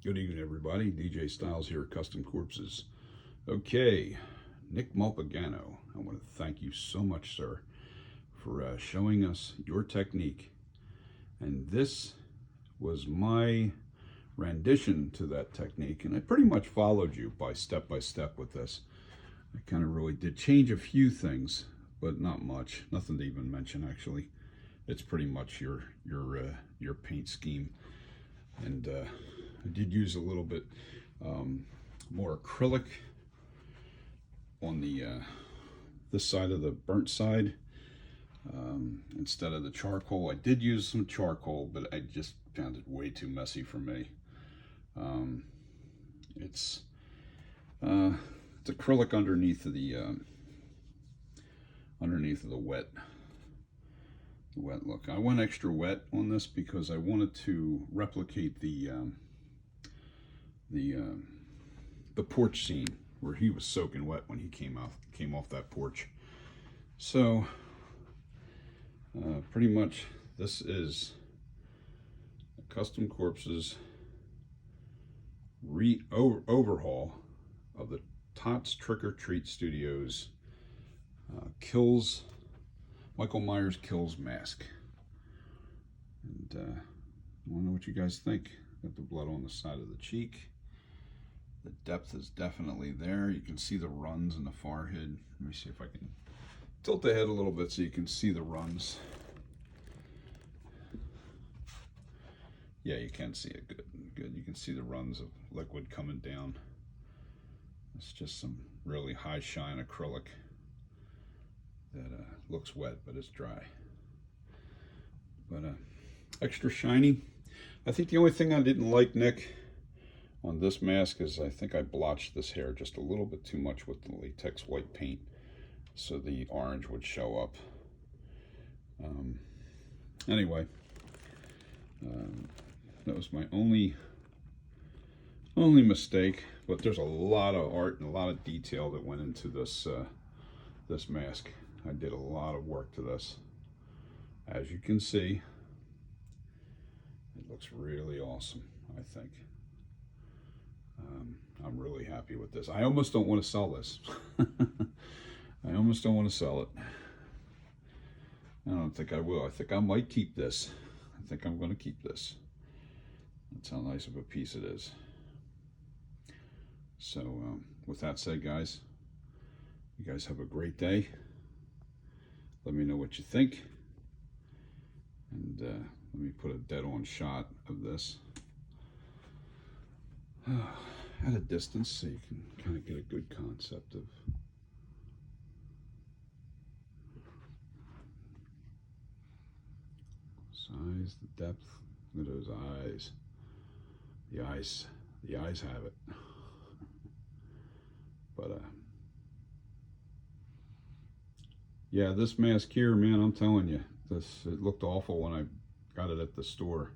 Good evening, everybody. DJ Styles here at Custom Corpses. Okay, Nick Malpagano, I want to thank you so much, sir, for showing us your technique. And this was my rendition to that technique, and I pretty much followed you by step with this. I kind of really did change a few things, but not much. Nothing to even mention, actually. It's pretty much your paint scheme, and I did use a little bit more acrylic on the this side of the burnt side instead of the charcoal. I did use some charcoal, but I just found it way too messy for me. It's acrylic underneath of the wet look. I went extra wet on this because I wanted to replicate the porch scene where he was soaking wet when he came off that porch. So pretty much this is Custom Corpses overhaul of the Tots Trick or Treat Studios Michael Myers Kills mask. And I want to know what you guys think. Got the blood on the side of the cheek. The depth is definitely there. You can see the runs in the forehead. Let me see if I can tilt the head a little bit so you can see the runs. Yeah, you can see it good. You can see the runs of liquid coming down. It's just some really high shine acrylic that looks wet, but it's dry. But extra shiny. I think the only thing I didn't like, Nick, on this mask is I think I blotched this hair just a little bit too much with the latex white paint, so the orange would show up. Anyway, that was my only mistake. But there's a lot of art and a lot of detail that went into this this mask. I did a lot of work to this. As you can see, it looks really awesome, I think. I'm really happy with this. I almost don't want to sell this. I almost don't want to sell it. I don't think I will. I think I might keep this. I think I'm going to keep this. That's how nice of a piece it is. So with that said, guys, you guys have a great day. Let me know what you think. And let me put a dead-on shot of this at a distance so you can kind of get a good concept of size, the depth. Look at those eyes. The eyes have it. But yeah, this mask here, man, I'm telling you, it looked awful when I got it at the store,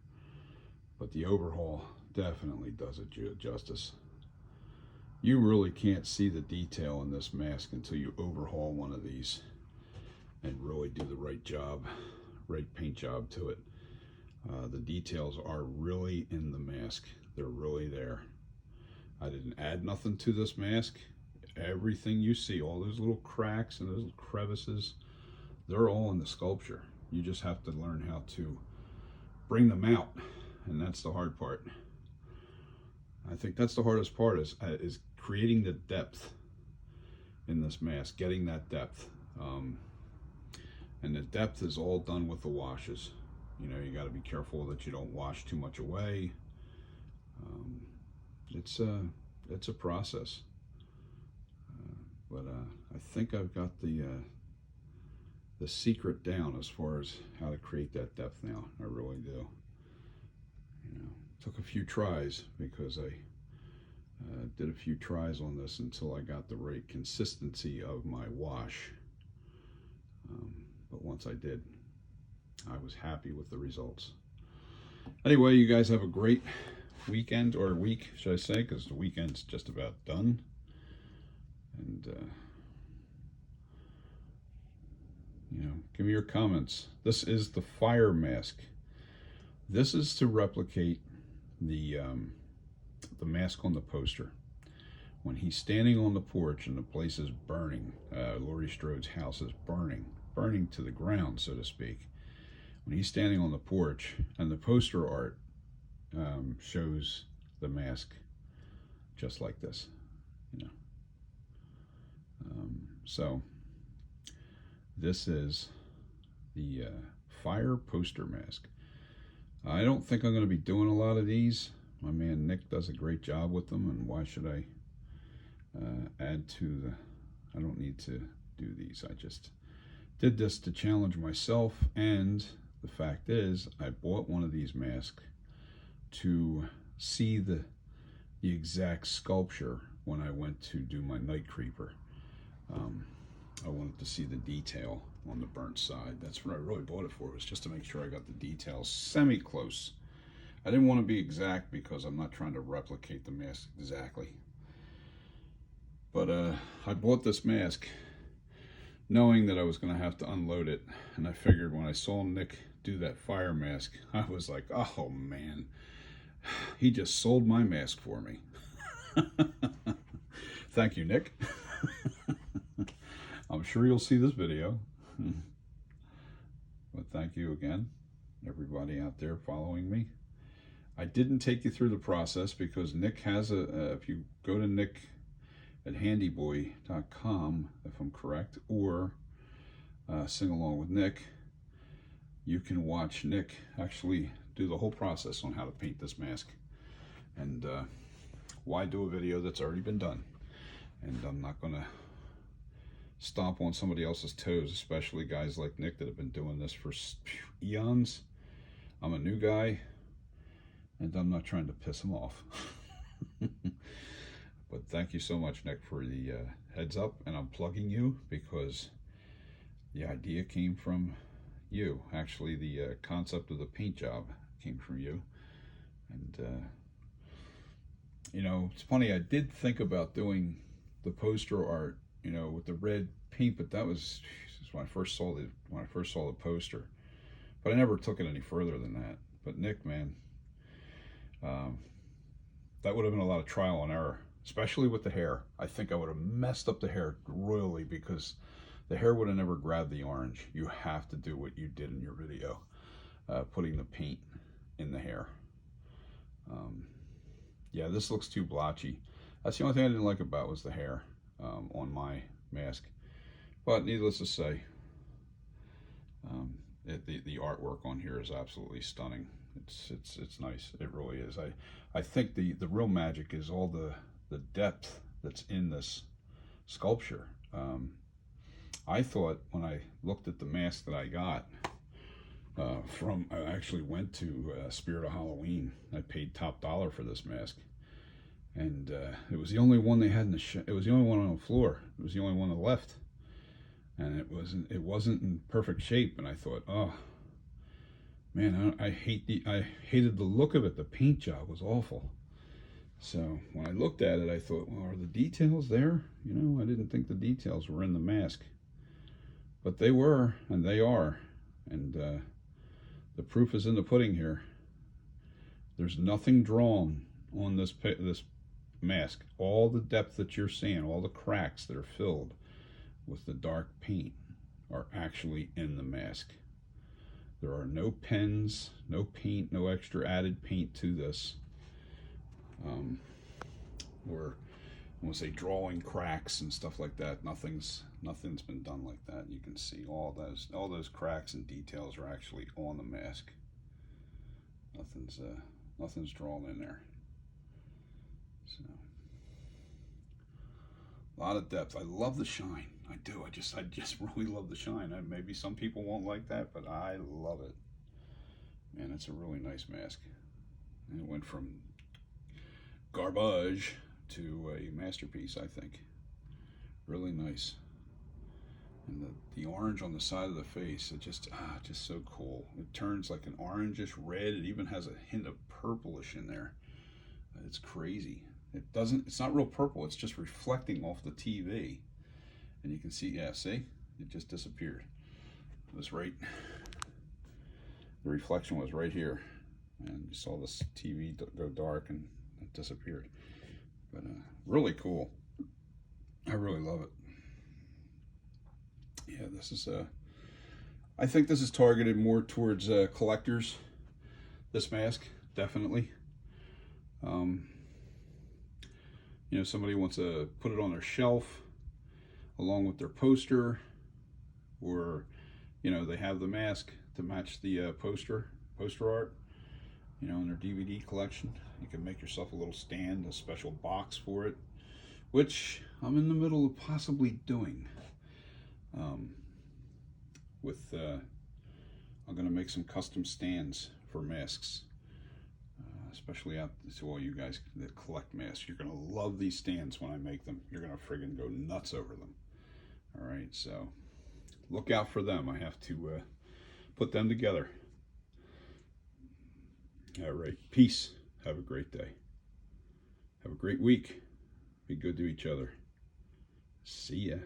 but the overhaul definitely does it justice. You really can't see the detail in this mask until you overhaul one of these and really do the right job, right paint job to it. The details are really in the mask. They're really there. I didn't add nothing to this mask. Everything you see, all those little cracks and those little crevices, they're all in the sculpture. You just have to learn how to bring them out, and that's the hard part. I think that's the hardest part is creating the depth in this mask, getting that depth. And the depth is all done with the washes. You know, you got to be careful that you don't wash too much away. It's a process. But I think I've got the secret down as far as how to create that depth now. I really do. You know, took a few tries because I did a few tries on this until I got the right consistency of my wash. But once I did, I was happy with the results. Anyway, you guys have a great weekend, or week, should I say, because the weekend's just about done. And you know, give me your comments. This is the fire mask. This is to replicate the the mask on the poster. When he's standing on the porch and the place is burning, Laurie Strode's house is burning to the ground, so to speak. When he's standing on the porch and the poster art shows the mask just like this, you know. So this is the fire poster mask. I don't think I'm going to be doing a lot of these. My man Nick does a great job with them, and why should I add to the... I don't need to do these. I just did this to challenge myself, and the fact is I bought one of these masks to see the exact sculpture when I went to do my night creeper. I wanted to see the detail on the burnt side. That's what I really bought it for, was just to make sure I got the details semi-close. I didn't want to be exact because I'm not trying to replicate the mask exactly. But I bought this mask knowing that I was going to have to unload it, and I figured when I saw Nick do that fire mask, I was like, oh man, he just sold my mask for me. Thank you, Nick. I'm sure you'll see this video. But thank you again, everybody out there following me. I didn't take you through the process because Nick has if you go to Nick at handyboy.com, if I'm correct, or Sing Along with Nick, you can watch Nick actually do the whole process on how to paint this mask. And why do a video that's already been done? And I'm not going to stomp on somebody else's toes, especially guys like Nick that have been doing this for eons. I'm a new guy, and I'm not trying to piss him off. But thank you so much, Nick, for the heads up, and I'm plugging you because the idea came from you. Actually, the concept of the paint job came from you. And you know, it's funny, I did think about doing the poster art, you know, with the red paint, but that was when I first saw the poster. But I never took it any further than that. But Nick, man, that would have been a lot of trial and error, especially with the hair. I think I would have messed up the hair royally because the hair would have never grabbed the orange. You have to do what you did in your video, putting the paint in the hair. Yeah, this looks too blotchy. That's the only thing I didn't like about was the hair on my mask. But needless to say, the artwork on here is absolutely stunning. It's nice. It really is. I think the real magic is all the depth that's in this sculpture. I thought when I looked at the mask that I got I actually went to Spirit of Halloween. I paid top dollar for this mask, and it was the only one they had in the it was the only one on the floor. It was the only one that left, and it wasn't in perfect shape. And I thought, oh man, I hated the look of it. The paint job was awful. So when I looked at it, I thought, well, are the details there? You know, I didn't think the details were in the mask, but they were, and they are, and the proof is in the pudding here. There's nothing drawn on this mask. All the depth that you're seeing, all the cracks that are filled with the dark paint are actually in the mask. There are no pens, no paint, no extra added paint to this. Or I want to say drawing cracks and stuff like that. Nothing's been done like that. You can see all those cracks and details are actually on the mask. Nothing's drawn in there. So a lot of depth. I love the shine. I do. I just really love the shine. Maybe some people won't like that, but I love it. Man, it's a really nice mask. And it went from garbage to a masterpiece, I think. Really nice. And the orange on the side of the face, just so cool. It turns like an orangish red. It even has a hint of purplish in there. It's crazy. It's not real purple, it's just reflecting off the TV. And you can see, yeah, see? It just disappeared. It was right, the reflection was right here. And you saw this TV go dark, and it disappeared. But really cool. I really love it. Yeah, this is I think this is targeted more towards collectors. This mask, definitely. You know, somebody wants to put it on their shelf along with their poster, or you know, they have the mask to match the poster art, you know, in their DVD collection. You can make yourself a little stand, a special box for it, which I'm in the middle of possibly doing. I'm going to make some custom stands for masks, especially out to all you guys that collect masks. You're going to love these stands when I make them. You're going to friggin' go nuts over them. All right, so look out for them. I have to put them together. All right, peace. Have a great day. Have a great week. Be good to each other. See ya.